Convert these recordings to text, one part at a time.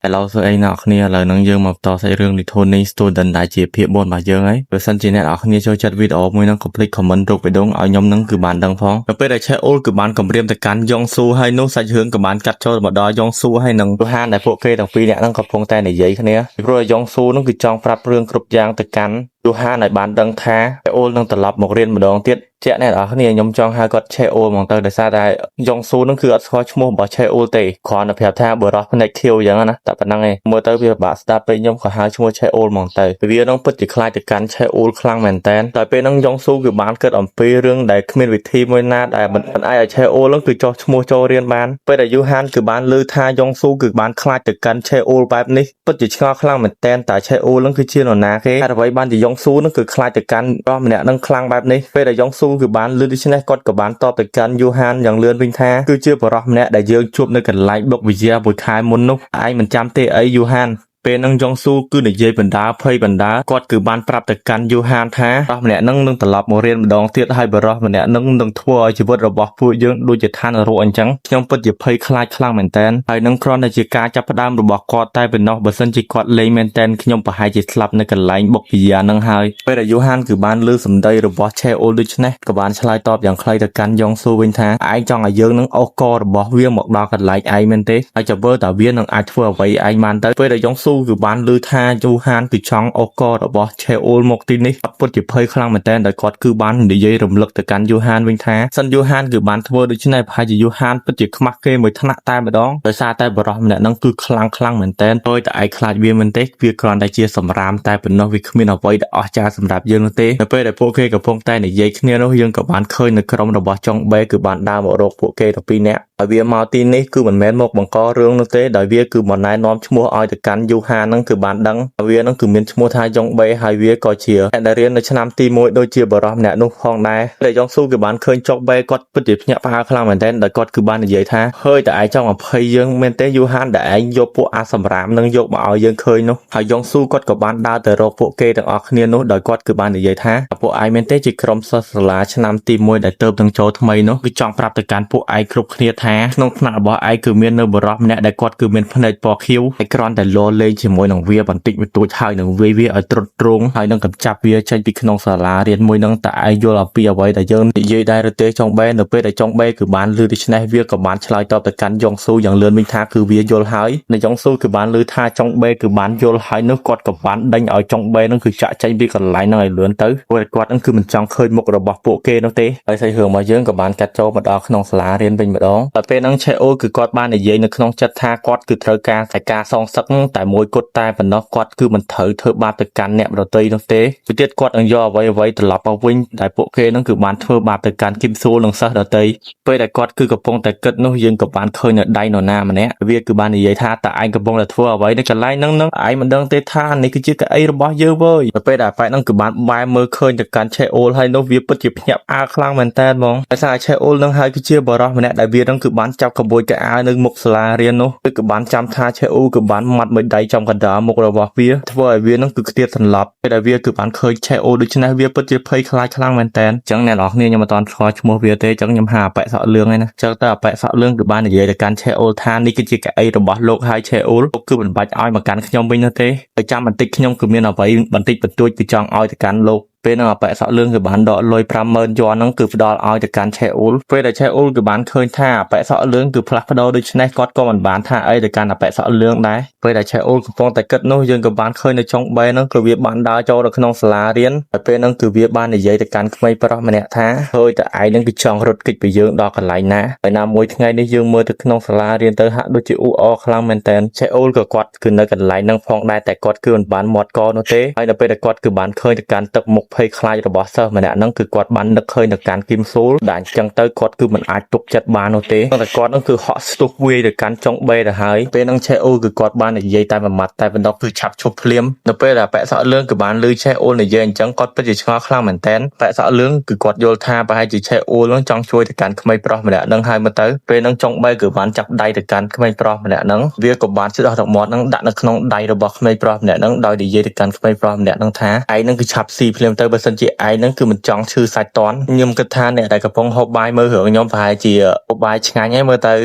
តែឡូវធ្វើអីអ្នកគ្នាឥឡូវហ្នឹងយើងមកបន្តសាច់រឿង Little Student ដែលជាភាគ4របស់យើងហើយបើសិនជាអ្នកនរគ្នាចូលចិត្តវីដេអូមួយហ្នឹងកុំភ្លេច comment រូបវីដេអូឲ្យខ្ញុំហ្នឹងគឺបានដឹងផងនៅពេលដែល Cheol គឺបានគម្រាមទៅកាន់ Yongsu ហើយនោះសាច់រឿងក៏បានកាត់ចូលមកដល់ Yongsu ហើយនឹង Yuhan ដែលពួកគេទាំងពីរនាក់ហ្នឹងកំពុងតែនិយាយគ្នាព្រោះ Yongsu ហ្នឹងគឺចង់ប្រាប់រឿងគ្រប់យ៉ាងទៅកាន់ Yuhan ឲ្យបានដឹងថា Cheol នឹងត្រឡប់មករៀនម្ដងទៀតជាក់អ្នកនរគ្នាខ្ញុំចង់ហៅគាត់ Cheol ហ្មងទៅដោយសារតែ Yongsu ហ្នឹងគឺអត់ស្គាល់ឈ្មោះរបស់ Cheol ទេគ្រាន់តែប្រាប់ថាបរោះភ្នែកខៀវអញ្ចឹងណាតែប៉ុណ្្នឹងឯងមើលទៅវាពិបាកស្ដាប់ពេកខ្ញុំក៏ហៅឈ្មោះ Cheol ហ្មងទៅវានឹងពិតជាខ្លាចទៅកាន់ Cheol ខ្លាំងមែនតើតែពេលហ្នឹង Yongsu គឺបានគិតអំពីរឿងដែលគ្មានវិធីមួយណាដែលមិនអាចឲ្យ Cheol ហ្នឹងគឺចោះឈ្មោះចូលរៀនបានពេលដែល Yuhan គឺបានលើថា Yongsu គឺបានខ្លាចទៅកាន់ Cheol បែបនេះពិតជាឆ្ងល់ខ្លាំងមែនតើតែ Cheol ហ្នឹងគឺជានរណាគេតែអ្វីបានជា Yongsu ហ្នឹងគឺខ្លាចទៅកាន់បរិះម្នាក់ហ្នឹងខ្លាំងបែបនេះពេលដែល Yongsu គឺបានលើដូច្នេះគាត់ក៏បានតបទៅកាន់ Yuhan យ៉ាងលឿនវិញថាគឺជាបរិះម្នាក់ដែលយើងជួបនៅកន្លែងបុកវិទ្យាមួយខែមុននោះឯងមិនចាំទេអី Yuhanពេលហ្នឹង Yongsu គឺនិយាយបណ្ដាភ័យបណ្ដាគាត់គឺបានប្រាប់ទៅកាន់ Yuhan ថាបរិះម្នាក់ហ្នឹងនឹងត្រឡប់មករៀនម្ដងទៀតហើយបរិះម្នាក់ហ្នឹងនឹងធ្វើឲ្យជីវិតរបស់ពួកយើងដូចជាឋាននរកអញ្ចឹងខ្ញុំពិតជាភ័យខ្លាចខ្លាំងមែនតើហើយនឹងគ្រាន់តែជាការចាប់ផ្ដើមរបស់គាត់តែប៉ុណ្ណោះបើសិនជាគាត់លេងមែនតើខ្ញុំប្រហែលជាស្លាប់នៅកន្លែងបុកវិទ្យាហ្នឹងហើយពេលដែល Yuhan គឺបានលើសម្ដីរបស់ Cheol ដូច្នេះក៏បានឆ្លើយតបយ៉ាងខ្លីទៅកាន់ Yongsu វិញថាឯងចង់ឲ្យយើងនឹងអូសករបស់វាមកដល់កន្លែងឯងមែនទេហើយចាំមើលតើវានឹងអាចធ្វើអ្វីឯងបានទៅពេលដែល Yongsu គឺបានលើថា Yuhan គឺចង់អូសករបស់ Cheol មកទីនេះគាត់ពិតជាភ័យខ្លាំងមែនតើដោយគាត់គឺបាននិយាយរំលឹកទៅកាន់ Yuhan វិញថាសិន Yuhan គឺបានធ្វើដូច្នេះប្រហែលជា Yuhan ពិតជាខ្មាស់គេមួយថ្នាក់តែម្ដងដោយសារតែបរិះម្នាក់ហ្នឹងគឺខ្លាំងមែនតើដោយតែឯងខ្លាចវាមែនទេវាគ្រាន់តែជាសម្រាមតែប៉ុណ្ណោះវាគ្មានអ្វីដែលអស្ចារ្យសម្រាប់យើងនោះទេនៅពេលដែលពួកគេកំពុងតែនិយាយគ្នានោះយើងក៏បានឃើញនៅក្រុមរបស់ចុងបេគឺបានដើរមករកពួកគេទាំងពីរនាក់ហើយវាមកទីនេះគឺមិនមែនមកបង្ករឿងនោះទេដោយវាគឺមកណែនាំឈ្មោះឲ្យទៅកាន់ Yuhan ហ្នឹងគឺបានដឹងវាហ្នឹងគឺមានឈ្មោះថាចុងបេហើយវាក៏ជាអ្នកដែលរៀននៅឆ្នាំទី1ដូចជាបរិះម្នាក់នោះផងដែរតែយ៉ងស៊ូគឺបានឃើញចុងបេគាត់ពិតជាភ្ញាក់ផ្អើលខ្លាំងមែនទែនដោយគាត់គឺបាននិយាយថាហើយតែឯងចង់20យើងមែនទេ Yuhan ដែលឯងយកពួកអាសម្រាមនឹងយកមកឲ្យយើងឃើញនោះហើយយ៉ងស៊ូគាត់ក៏បានដើរទៅរកពួកគេទាំងអស់គ្នានោះដោយគាត់គឺបាននិយាយថាពួកឯងមែនទេជាក្រុមសិស្សសាលាឆ្នាំទី1ដែលទៅនឹងចូលថ្មីនោះគឺចង់ប្រាប់ទៅកាន់ពួកឯងគ្រប់គ្នាថាក្នុងថ្នាក់របស់ឯងគឺមាននៅបរិះម្នាក់ដែលគាត់គឺមានភ្នែកពណ៌ខៀវហើយគ្រាន់តែលោលេងជាមួយនឹងវាបន្តិចបន្តួចហើយនឹងវាយវាឲ្យត្រុតត្រងហើយនឹងកម្ចាប់វាចេញពីក្នុងសាលារៀនមួយនឹងតែឯងយល់អំពីអ្វីដែលយើងនិយាយដែរឬទេចុងបេនៅពេលដែលចុងបេគឺបានលឺដូច្នេះវាក៏បានឆ្លើយតបទៅកាន់យ៉ងស៊ូយ៉ាងលឿនវិញថាគឺវាយល់ហើយនៅយ៉ងស៊ូគឺបានលឺថាចុងបេគឺបានយល់ហើយនោះគាត់ក៏បានដេញឲ្យចុងបេនឹងគឺចាក់ចេញពីកន្លែងហ្នឹងឲ្យលឿនទៅព្រោះគាត់នឹងគឺមិនចង់ឃើញមុខរបស់ពួកគេនោះទេហើយសាច់រឿងរបស់យើងក៏បានកាត់ចូលមកដល់ក្នុងសាលារៀនវិញម្ដងតែពេលហ្នឹងឆេអូគឺគាត់បាននិយាយនៅក្នុងចិត្តថាគាត់គឺត្រូវការសងសឹកតែមួយគត់តែប៉ុណ្ណោះគាត់គឺមិនត្រូវធ្វើបាបទៅកាន់អ្នកដទៃនោះទេពីទៀតគាត់នឹងយកអ្វីត្រឡប់មកវិញដែលពួកគេនឹងគឺបានធ្វើបាបទៅកាន់គឹមស៊ូលនិងសិស្សដទៃពេលដែលគាត់គឺកំពុងតែគិតនោះយើងក៏បានឃើញនៅដៃនរណាម្នាក់វាគឺបាននិយាយថាតើឯងកំពុងតែធ្វើអ្វីនៅកន្លែងហ្នឹងឯងមិនដឹងទេថានេះគឺជាកៅអីរបស់យើងវើយពេលដែលប៉ែកហ្នឹងគឺបានបែរមើលឃើញទៅកាន់ឆេអូលហើយនោះវាពិតជាភ្ញាក់ផ្អើលខ្លាំងមែនតើហ្មងដោយសារឆេអូលនឹងហើយគឺជាបរិះម្នាក់ដែលវានឹងគឺបានចាប់ក្បួយកៅអៅនៅមុខសាលារៀននោះគឺបានចាំថាឆេអូគឺបានមាត់មួយដៃចំកណ្ដាលមុខរបស់វាធ្វើឲ្យវានឹងគឺខ្ទាតសន្លប់ពេលដែលវាគឺបានឃើញឆេអូដូច្នេះវាពិតជាភ័យខ្លាចខ្លាំងមែនតើអញ្ចឹងអ្នកនរគ្នាខ្ញុំមិនតាន់ស្គាល់ឈ្មោះវាទេអញ្ចឹងខ្ញុំហៅអប៉ែសក់លឿងឯណាអញ្ចឹងតើអប៉ែសក់លឿងគឺបាននិយាយទៅកាន់ឆេអូថានេះគឺជាកៅអីរបស់លោកហើយឆេអូលោកគឺមិនបាច់ឲ្យមកកាន់ខ្ញុំវិញនោះទេហើយចាំបន្តិចខ្ញុំគឺមានអ្វីបន្តិចបន្តួចគឺចង់ឲ្យទៅកាន់លោកពេលហ្នឹងអប៉ែសក់លឿងគឺបានដកលុយ 50,000 យួនហ្នឹងគឺផ្ដល់ឲ្យទៅកាន់ឆេអូលពេលដែលឆេអូលគឺបានឃើញថាអប៉ែសក់លឿងគឺផ្លាស់ប្ដូរដូច្នេះគាត់ក៏មិនបានថាអីទៅកាន់អប៉ែសក់លឿងដែរពេលដែលឆេអូលកំពុងតែគិតនោះយើងក៏បានឃើញនៅចុងបេហ្នឹងគឺវាបានដើរចូលទៅក្នុងសាលារៀនហើយពេលហ្នឹងគឺវាបាននិយាយទៅកាន់ក្មេងប្រុសម្នាក់ថាហើយតែឯងហ្នឹងគឺចង់រត់គេចពីយើងដល់កន្លែងណាហើយណាមួយថ្ងៃនេះយើងមើលទៅក្នុងសាលារៀនទៅហាក់ដូចជាអ៊ូអរខ្លាំងមែនតើឆេអូលក៏គាត់គឺនៅកន្លែងហ្នឹងផងដែរតែគាត់គឺមិនបានមាត់កនោះទេហើយនៅពេលដែលគាត់គឺបានឃើញទៅកាន់ទឹកមុខភ័យខ្លាចរបស់សិស្សម្នាក់ហ្នឹងគឺគាត់បាននឹកឃើញទៅកាន់គឹមស៊ូលដែលអញ្ចឹងទៅគាត់គឺមិនអាចទុកចិត្តបាននោះទេតែគាត់ហ្នឹងគឺហក់ស្ទុះវាយទៅកាន់ចុងបេទៅហើយពេលហ្នឹងឆេអូគឺគាត់បាននិយាយតែមួយម៉ាត់តែបន្ទាប់គឺឆាប់ឈប់ភ្លាមនៅពេលដែលប៉ែសក់លឿងគឺបានលឺឆេអូនិយាយអញ្ចឹងគាត់ពិតជាឆ្ងល់ខ្លាំងមែនតើប៉ែសក់លឿងគឺគាត់យល់ថាប្រហែលជាឆេអូហ្នឹងចង់ជួយទៅកាន់ក្មេងប្រុសម្នាក់ហ្នឹងហើយមើលទៅពេលហ្នឹងចុងបេគឺបានចាប់ដៃទៅកាន់ក្មេងប្រុសម្នាក់ហ្នឹងវាក៏បានស្ដោះទឹកមាត់ហ្នឹងដាក់នៅក្នុងដៃរបស់ក្មេងប្រុសម្នាក់ហ្នឹងដោយនិយាយទៅកាន់ក្មេងប្រុសម្នាក់ហ្នឹងថាឯងហ្នឹងគឺឆាប់ស៊ីភ្លាមទៅបើសិនជាឯងហ្នឹងគឺមិនចង់ឈឺសាច់តន់ខ្ញុំគិតថាអ្នកដែលកំពុងហូបបាយមើលរឿងខ្ញុំប្រហែលជាហូបបាយឆ្ងាញ់ហើយមើលទៅ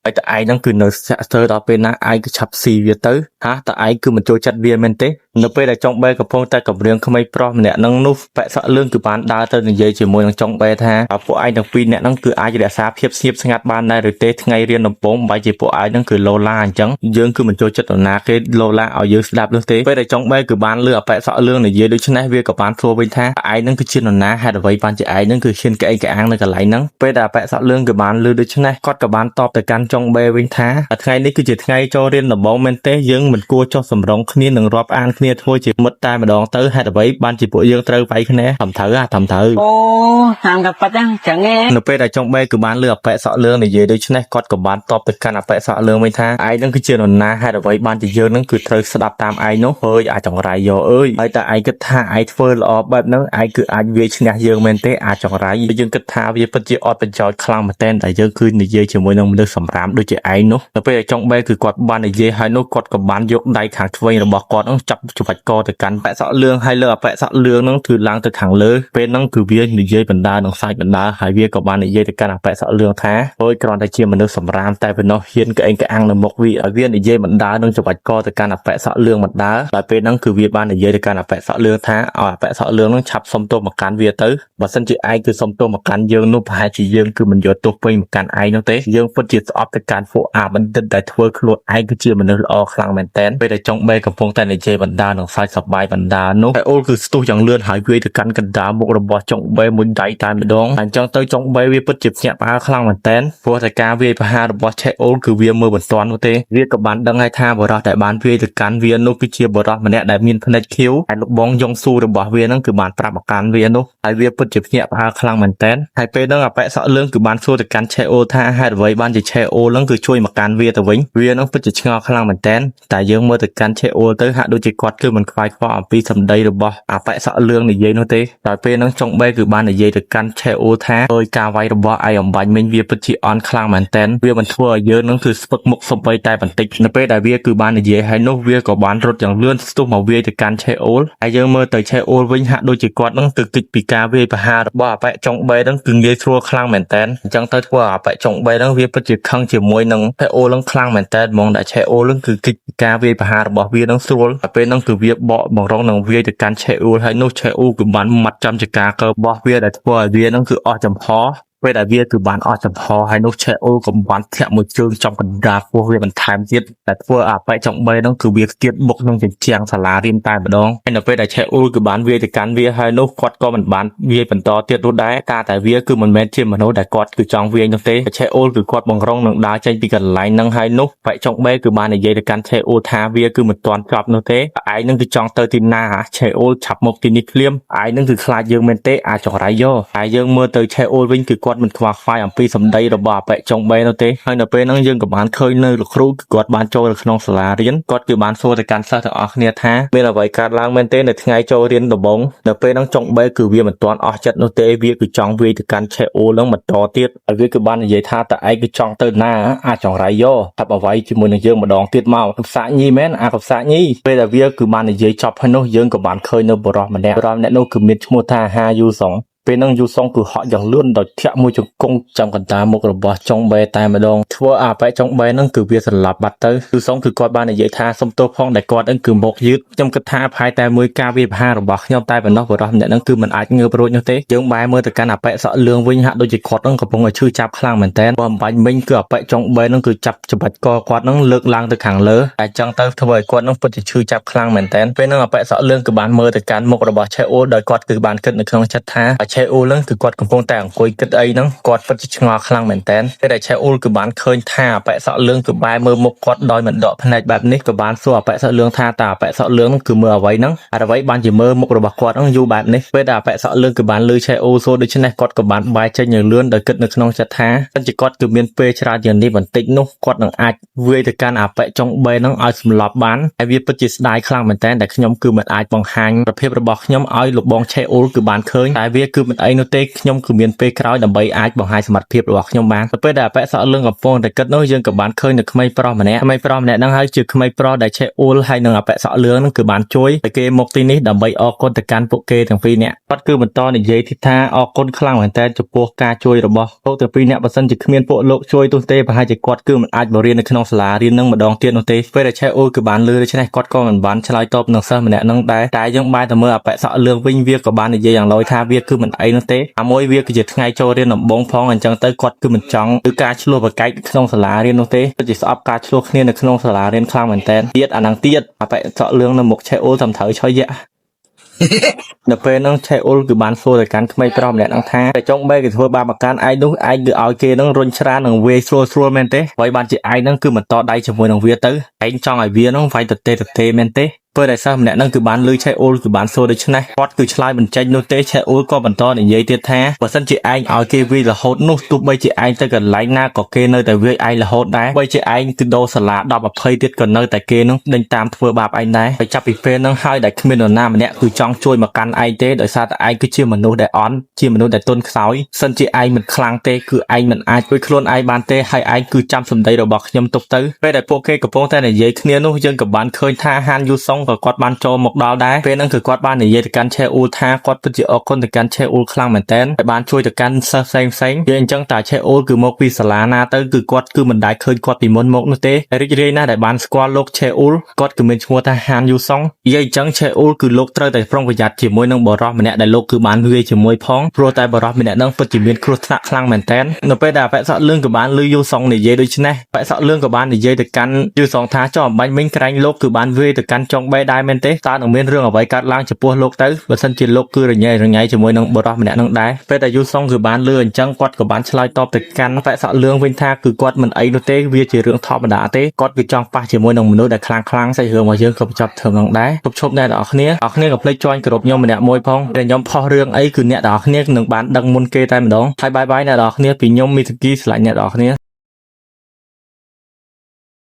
ហើយតែឯងហ្នឹងគឺនៅសាក់ស្ទើរដល់ពេលណាឯងគឺឆាប់ស៊ីវាទៅហាតែឯងគឺមិនចូលចិត្តវាមែនទេនៅពេលដែលចុងបេកំពុងតែកម្រៀងក្មេងប្រុសម្នាក់ហ្នឹងនោះបែកសក់លឿងគឺបានដើរទៅនិយាយជាមួយនឹងចុងបេថាពួកឯងទាំងពីរនាក់ហ្នឹងគឺអាចរក្សាភាពស្ងៀមស្ងាត់បានដែរឬទេថ្ងៃរៀនដំបូងបែរជាពួកឯងហ្នឹងគឺឡូឡាអញ្ចឹងយើងគឺមិនចូលចិត្តនរណាគេឡូឡាឲ្យយើងស្ដាប់នោះទេពេលដែលចុងបេគឺបានលឺអបែកសក់លឿងនិយាយដូច្នេះវាក៏បានធ្វើវិញថាឯងហ្នឹងគឺជានរណាហេតុអ្វីបានជាឯងហ្នឹងគឺហ៊ានក្អេងក្អាងនៅកន្លែងហ្នឹងពេលដែលអបែកសក់លឿងគឺបានលឺដូច្នេះគាត់ក៏បានតបទៅកាន់ចុងបេវិញថាថ្ងៃនេះគឺជាថ្ងៃចូលរៀនដំបូងមែនទេយើងមិនគួរចោះសម្រុងគ្នានឹងរាប់អានគ្នាធ្វើជាមិត្តតែម្ដងទៅហេតុអ្វីបានជាពួកយើងត្រូវវាយគ្នាត្រឹមត្រូវអូតាមកាប៉ាត់ចឹងឯងនៅពេលដែលចុងបេគឺបានលឺអបែកសក់លឿងនិយាយដូច្នេះគាត់ក៏បានតបទៅកាន់អបែកសក់លឿងវិញថាឯងនឹងគឺជានរណាហេតុអ្វីបានជាយើងនឹងគឺត្រូវស្ដាប់តាមឯងនោះអើយអាចង្រៃយកអើយហើយតែឯងគិតថាឯងធ្វើល្អបែបហ្នឹងឯងគឺអាចវាយឈ្នះយើងមែនទេអាចង្រៃយើងគិតថាវាពិតជាអត់ប្រយោជន៍ខ្លាំងមែនទែនតែយើងគឺនិយាយជាមួយនឹងមនុស្សសម្រាមដូចជាឯងនោះនៅពេលដែលចុងបេគឺគាត់បាននិយាយហើយនោះគាត់ក៏បានយកដៃខាងឆ្វេងរបស់គាត់ហ្នឹងចាប់ច្បាច់កទៅកាន់បែកសក់លឿងហើយលើអបែកសក់លឿងហ្នឹងគឺឡើងទៅខាងលើពេលហ្នឹងគឺវានិយាយបណ្ដានឹងសាច់បណ្ដាហើយវាក៏បាននិយាយទៅកាន់អបែកសក់លឿងថាអើយគ្រាន់តែជាមនុស្សសម្រាមតែប៉ុណ្ណោះហ៊ានក្អេងក្អាងនៅមុខវាឲ្យវានិយាយបណ្ដានឹងច្បាច់កទៅកាន់អបែកសក់លឿងបណ្ដាដល់ពេលហ្នឹងគឺវាបាននិយាយទៅកាន់អបែកសក់លឿងថាឲ្យអបែកសក់លឿងហ្នឹងឆាប់សុំទោសមកកាន់វាទៅបើសិនជាឯងគឺសុំទោសមកកាន់យើងនោះប្រហែលជាយើងគឺមិនយកទោសពេញមកកាន់ឯងនោះទេយើងពិតជាស្អប់ទៅកាន់ពួកអាបណ្ឌិតដែលធ្វើខ្លួនឯងគឺជាមនុស្សល្អខ្លាំងមែនទែនពេលដែលចុងបេកំពុងតែនិយាយបណ្ដានឹងសាច់សប្បាយបណ្ដានោះហើយអូលគឺស្ទុះយ៉ាងលឿនហើយវាយទៅកាន់កណ្ដាលមុខរបស់ចុងបេមួយដៃតែម្ដងអញ្ចឹងទៅចុងបេវាពិតជាភ្ញាក់ផ្អើលខ្លាំងមែនទែនព្រោះតែការវាយប្រហាររបស់ឆេអូលគឺវាមើលមិនទាន់នោះទេវាក៏បានដឹងហើយថាបរិះដែលបានវាយទៅកាន់វានោះគឺជាបរិះម្នាក់ដែលមានភ្នែកខៀវហើយលោកបងយ៉ងស៊ូរបស់វានឹងគឺបានប្រាប់មកកាន់វានោះហើយវាពិតជាភ្ញាក់ផ្អើលខ្លាំងមែនទែនហើយពេលហ្នឹងអបែកសក់លឿងគឺបានសួរទៅកាន់ឆេអូលថាហេតុអ្វីបានជាឆេអូលហ្នឹងគឺជួយមកកាន់វាទៅវិញវានឹងពិតជាឆ្ងល់ខ្លាំងមែនទែនតែយើងមើលទៅកាន់ឆេអូលទៅហាក់ដូចជាគាត់គឺមិនខ្វាយខ្វល់អំពីសម្ដីរបស់អបែកសក់លឿងនិយាយនោះទេដល់ពេលហ្នឹងចុងបេគឺបាននិយាយទៅកាន់ឆេអូលថាអើយការវាយរបស់ឯអំបញ្ញមិញវាពិតជាអន់ខ្លាំងមែនទែនវាមិនធ្វើឲ្យយើងនឹងគឺស្ពឹកមុខសំបីតែបន្តិចនៅពេលដែលវាគឺបាននិយាយហើយនោះវាក៏បានរត់យ៉ាងលឿនស្ទុះមកវាយទៅកាន់ឆេអូលហើយយើងមើលទៅឆេអូលវិញហាក់ដូចជាគាត់នឹងទៅគិតពីការវាយប្រហាររបស់អបែកចុងបេហ្នឹងគឺងាយស្រួលខ្លាំងមែនទែនអញ្ចឹងទៅធ្វើឲ្យអបែកចុងបេហ្នឹងវាពិតជាខឹងជាមួយនឹងឆេអូលនឹងខ្លាំងមែនទែនហ្មងដែលឆេអូលនឹងគឺគិតពីការវាយប្រហាររបស់វានឹងស្រួលតែពេលហ្នឹងគឺវាបកបង្រងនឹងវាយទៅកាន់ឆេអូលហើយនោះឆេអូលគឺបានមាត់ចំចការកើរបស់វាដែលធ្វើឲ្យវានឹងគឺអស់ចំហពេលដែលវាគឺបានអស់ចំហហើយនោះឆេអូលក៏បានធាក់មួយជើងចំកណ្ដាលពោះវាបន្ថែមទៀតតែធ្វើឲ្យបែកចុងបេហ្នឹងគឺវាគៀតបុកក្នុងជញ្ជាំងសាលារៀនតែម្ដងហើយនៅពេលដែលឆេអូលគឺបានវាយទៅកាន់វាហើយនោះគាត់ក៏មិនបានវាយបន្តទៀតនោះដែរតែវាគឺមិនមែនជាមនុស្សដែលគាត់គឺចង់វាយនោះទេឆេអូលគឺគាត់បង្រងនឹងដើរចេញពីកន្លែងហ្នឹងហើយនោះបែកចុងបេគឺបាននិយាយទៅកាន់ឆេអូលថាវាគឺមិនទាន់ចប់នោះទេឯងនឹងគឺចង់ទៅទីណាឆេអូលឆាប់មកទីនេះភ្លាមឯងនឹងគឺខ្លាចយើងមែនទេអាចចង្រៃយកហើយយើងមើលទៅឆេអូលវិញគឺគាត់មិនខ្វល់ខ្វាយអំពីសម្ដីរបស់អបែកចុងបេនោះទេហើយនៅពេលហ្នឹងយើងក៏បានឃើញនៅលោកគ្រូគឺគាត់បានចូលទៅក្នុងសាលារៀនគាត់គឺបានសួរទៅកាន់សិស្សទាំងអស់គ្នាថាមានអ្វីកើតឡើងមែនទេនៅថ្ងៃចូលរៀនដំបូងនៅពេលហ្នឹងចុងបេគឺវាមិនទាន់អស់ចិត្តនោះទេវាគឺចង់វាយទៅកាន់ឆេអូលហ្នឹងបន្តទៀតហើយវាគឺបាននិយាយថាតើឯងគឺចង់ទៅណាអាចចង្រៃយកថាអ្វីជាមួយនឹងយើងម្ដងទៀតមកកំសាកញីមែនកំសាកញីពេលដែលវាគឺបាននិយាយចប់ហើយនោះយើងក៏បានឃើញនៅបរិះម្នាក់នោះគឺមានឈ្មោះថាហាយូសុងពេលហ្នឹងយូសុងគឺហក់យ៉ាងលឿនដោយធាក់មួយជង្គង់ចំកណ្ដាលមុខរបស់ចុងបេតែម្ដងធ្វើឲ្យអបែកចុងបេហ្នឹងគឺវាសន្លប់បាត់ទៅយូសុងគឺគាត់បាននិយាយថាសុំទោសផងដែលគាត់ហ្នឹងគឺមកយឺតខ្ញុំគិតថាផាយតែមួយការវាយប្រហាររបស់ខ្ញុំតែប៉ុណ្ណោះបរិះម្នាក់ហ្នឹងគឺមិនអាចងើបរួចនោះទេយើងបែរមើលទៅកាន់អបែកសក់លឿងវិញហាក់ដូចជាគាត់ហ្នឹងកំពុងតែឈឺចាប់ខ្លាំងមែនតើបើអំបញ្ញមិញគឺអបែកចុងបេហ្នឹងគឺចាប់ច្បាច់កគាត់ហ្នឹងលើកឡើងទៅខាងលើតែចឹងទៅធ្វើឲ្យគាត់ហ្នឹងពិតជាឈឺចាប់ខ្លាំងមែនតើពេលហ្នឹងអបែកសក់លឿងគឺបានមើលទៅកាន់មុខរបស់ឆេអូដោយគាត់គឺបានគិតនៅក្នុងចិត្តថាឆេអូលហ្នឹងគឺគាត់កំពុងតែអង្គុយគិតអីហ្នឹងគាត់ពិតជាឆ្ងល់ខ្លាំងមែនតើពេលដែលឆេអូលគឺបានឃើញថាអបែកសក់លឿងគឺបែរមើលមុខគាត់ដោយមិនដកភ្នែកបែបនេះក៏បានសួរអបែកសក់លឿងថាតើអបែកសក់លឿងហ្នឹងគឺមើលអ្វីហ្នឹងអ្វីបានជាមើលមុខរបស់គាត់ហ្នឹងយូរបែបនេះពេលដែលអបែកសក់លឿងគឺបានលឺឆេអូលសួរដូច្នេះគាត់ក៏បានបែរចេញយ៉ាងលឿនដោយគិតនៅក្នុងចិត្តថាសិនជាគាត់គឺមានពេលច្រើនយ៉ាងនេះបន្តិចនោះគាត់នឹងអាចវាយទៅកាន់អបែកចុងបេហ្នឹងឲ្យសម្លាប់បានហើយវាពិតជាស្ដាយខ្លាំងមែនតើដែលខ្ញុំគឺមិនអាចបង្ហាញប្រភេទរបស់ខ្ញុំឲ្យលោកបងឆេអូលគឺបានឃើញតែវាគឺ មិនអីនោះទេខ្ញុំគឺមានពេលក្រោយដើម្បីអាចបង្ហាញសមត្ថភាពរបស់ខ្ញុំបានទៅពេលដែលអបិសក់លឿងកំពុងតែគិតនោះយើងក៏បានឃើញនៅក្មេងប្រុសម្នាក់ហ្នឹងហើយជាក្មេងប្រុសដែលឆេអ៊ូលហើយនឹងអបិសក់លឿងហ្នឹងគឺបានជួយឲ្យគេមកទីនេះដើម្បីអរគុណទៅកាន់ពួកគេទាំងពីរនាក់គាត់គឺបន្តនិយាយទីថាអរគុណខ្លាំងមែនទែនចំពោះការជួយរបស់ពួកទាំងពីរនាក់បើសិនជាគ្មានពួកលោកជួយទោះទេប្រហែលជាគាត់គឺមិនអាចមករៀននៅក្នុងសាលារៀននឹងម្ដងទៀតនោះទេពេលដែលឆេអ៊ូលគឺបានលឺដូច្នេះគាត់ក៏មិនបានឆ្លើយតបនឹងសិស្សម្នាក់ហ្នឹងដែរតែយើងបែរទៅមើលអបិសក់លឿងវិញវាក៏បាននិយាយយ៉ាងលយថាវាគឺមិនអីនោះទេអាមួយវាគឺជាថ្ងៃចូលរៀនដំបូងផងអញ្ចឹងទៅគាត់គឺមិនចង់គឺការឆ្លោះប្រកែកក្នុងសាលារៀននោះទេពិតជាស្អប់ការឆ្លោះគ្នានៅក្នុងសាលារៀនខ្លាំងមែនទែនទៀតអាហ្នឹងទៀតអបិសក់លឿងនៅមុខឆេអ៊ូលតាមត្រូវឆយយៈនៅពេលហ្នឹងឆេអ៊ូលគឺបានសួរទៅកាន់ក្មេងប្រុសម្នាក់ហ្នឹងថាតែចុងបែគេធ្វើបាបកាន់ឯងនោះឯងគឺឲ្យគេហ្នឹងរុញច្រាននឹងវាយស្រួលមែនទេហើយបានជាឯងហ្នឹងគឺមិនតដៃជាមួយនឹងវាទៅឯងចង់ឲ្យវាហ្នឹងវាយទៅមែនទេពេលដែលសិស្សម្នាក់ហ្នឹងគឺបានលឺឆេអ៊ូលគឺបានសួរដូច្នេះគាត់គឺឆ្លើយមិនចេញនោះទេឆេអ៊ូលក៏បន្តនិយាយទៀតថាបើសិនជាឯងឲ្យគេវាយរហូតនោះទោះបីជាឯងទៅកន្លែងណាក៏គេនៅតែវាយឯងរហូតដែរបើជាឯងគឺដោសាលា10 20ទៀតក៏នៅតែគេនឹងដេញតាមធ្វើបាបឯងដែរហើយចាប់ពីពេលហ្នឹងហើយដែលគ្មាននរណាម្នាក់គឺចង់ជួយមកកាន់ឯងទេដោយសារតែឯងគឺជាមនុស្សដែលអន់ជាមនុស្សដែលទន់ខ្សោយសិនជាឯងមិនខ្លាំងទេគឺឯងមិនអាចជួយខ្លួនឯងបានទេហើយឯងគឺចាំសម្ដីរបស់ខ្ញុំទុកទៅពេលដែលពួកគេកំពុងតែនិយាយគ្នានោះយើងក៏បានឃើញថាហានយូសុងក៏គាត់បានចូលមកដល់ដែរពេលហ្នឹងគឺគាត់បាននិយាយទៅកាន់ឆេអ៊ូលថាគាត់ពិតជាអរគុណទៅកាន់ឆេអ៊ូលខ្លាំងមែនទែនដែលបានជួយទៅកាន់សិស្សផ្សេងនិយាយអញ្ចឹងតើឆេអ៊ូលគឺមកពីសាលាណាទៅគឺគាត់គឺមិនដែលឃើញគាត់ពីមុនមកនោះទេរីករាយណាស់ដែលបានស្គាល់លោកឆេអ៊ូលគាត់គឺមានឈ្មោះថាហានយូសុងនិយាយអញ្ចឹងឆេអ៊ូលគឺលោកត្រូវតែប្រុងប្រយ័ត្នជាមួយនឹងបរិសម្នាក់ដែលលោកគឺបានវាយជាមួយផងព្រោះតែបរិសម្នាក់ហ្នឹងពិតជាមានគ្រោះថ្នាក់ខ្លាំងមែនទែននៅពេលដែលអបិសក់លឿងក៏បានលឺយូសុងនិយាយដូច្នេះអបិសក់លឿងក៏បាននិយាយទៅកាន់យូសុងថាចុះអំបញ្ញមិញក្រែងលោកគឺបានវាយទៅកាន់ចុងបេដែរមែនទេតើនឹងមានរឿងអ្វីកើតឡើងចំពោះលោកទៅបើសិនជាលោកគឺរញ៉េជាមួយនឹងបរិសម្នាក់នឹងដែរពេលដែលយូសុងគឺបានលឺអញ្ចឹងគាត់ក៏បានឆ្លើយតបទៅកាន់អបិសក់លឿងវិញថាគឺគាត់មិនអីនោះទេវាជារឿងធម្មតាទេគាត់គឺចង់ប៉ះជាមួយនឹងមនុស្សដែលខ្លាំងសាច់រឿងរបស់យើងក៏បញ្ចប់ត្រឹមហ្នឹងដែរជប់អ្នកទាំងអស់គ្នាកុំភ្លេចjoinក្រុមខ្ញុំម្នាក់មួយផងដែលខ្ញុំផុសរឿងអីគឺអ្នកទាំងអស់គ្នានឹងបានដឹងមុនគេតែម្ដងហើយបាយអ្នកទាំងអស់គ្នាពីខ្ញុំមីតគីឆ្លាញ់អ្នកទាំងអស់គ្នា